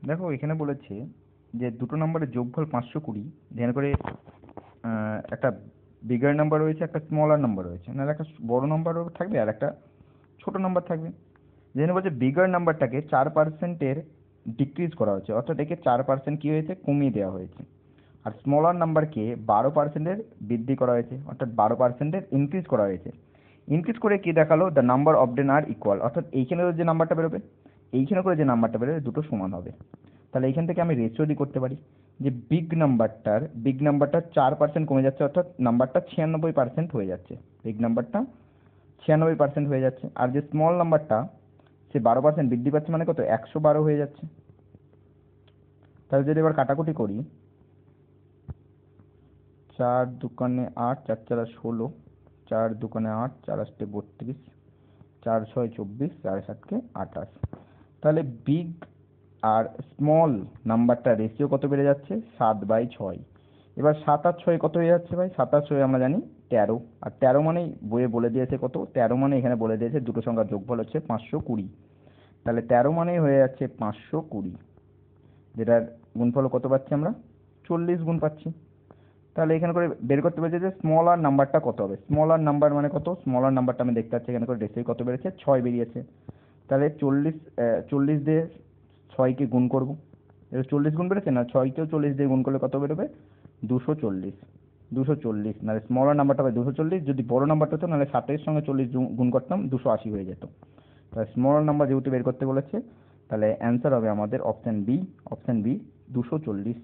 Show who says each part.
Speaker 1: দেখো এখানে বলেছে যে দুটো নম্বরের যোগফল 520। ধ্যান করে একটা বিগার নাম্বার রয়েছে, একটা স্মলার নাম্বার রয়েছে, নাহলে একটা বড় নাম্বারও থাকবে আর একটা ছোট নাম্বার থাকবে। যেখানে বলছে বিগার নাম্বারটাকে 4%-এর ডিক্রিজ করা হয়েছে, অর্থাৎ একে 4% কী হয়েছে, কমিয়ে দেওয়া হয়েছে। আর স্মলার নাম্বারকে 12%-এর বৃদ্ধি করা হয়েছে, অর্থাৎ 12%-এর ইনক্রিজ করা হয়েছে। ইনক্রিজ করে কি দেখালো, the number of then are equal, অর্থাৎ এইখানে যে নাম্বারটা বেরোবে, এইখানে করে যে নাম্বারটা বেরোবে, দুটো সমান হবে। তাহলে এইখান থেকে আমি রেশিও দিয়ে করতে পারি যে বিগ নাম্বারটার 4% কমে যাচ্ছে, অর্থাৎ নাম্বারটা 96% হয়ে যাচ্ছে। বিগ নাম্বারটা 96% হয়ে যাচ্ছে, আর যে স্মল নাম্বারটা সে 12% বৃদ্ধি পাচ্ছে, মানে কত, 112 হয়ে যাচ্ছে। তাহলে যদি এবার কাটাকুটি করি, 4×8, 4×4 = 16, 4×8, 4×8 = 32, 4×6 = 24, 4×7 = 28। তাহলে বিগ আর স্মল নাম্বারটা রেশিও কত বেড়ে যাচ্ছে, 7/6। এবার 7 আর 6 কত হয়ে যাচ্ছে ভাই, 7 আর 6 আমরা জানি 13, আর 13 মানেই বইয়ে বলে দিয়েছে কত, 13 মানে এখানে বলে দিয়েছে দুটো সংখ্যার যোগফল হচ্ছে 520। তাহলে 13 মানেই হয়ে যাচ্ছে 520, যেটার গুণফল কত পাচ্ছি আমরা, 40 গুণ পাচ্ছি। তাহলে এখানে করে বের করতে পেরেছি যে স্মলার নাম্বারটা কত হবে। স্মলার নাম্বার মানে কত, স্মলার নাম্বারটা আমি দেখতে পাচ্ছি এখানে করে রেশিও কত বেড়েছে, 6 বেরিয়েছে। তাহলে 40 দিয়ে 6কে গুণ করব, এবার 40 গুণ বেড়েছে না, 6কেও 40 দিয়ে গুণ করলে কত বেরোবে, 240। 240 নাহলে স্মলার নাম্বারটা হবে 240, যদি বড় নাম্বারটা হতো নাহলে 7-এর সঙ্গে 40 গুণ করতাম, 280 হয়ে যেত। তাহলে স্মলার নাম্বার যেহেতু বের করতে বলেছে, তাহলে অ্যান্সার হবে আমাদের অপশান বি, 240।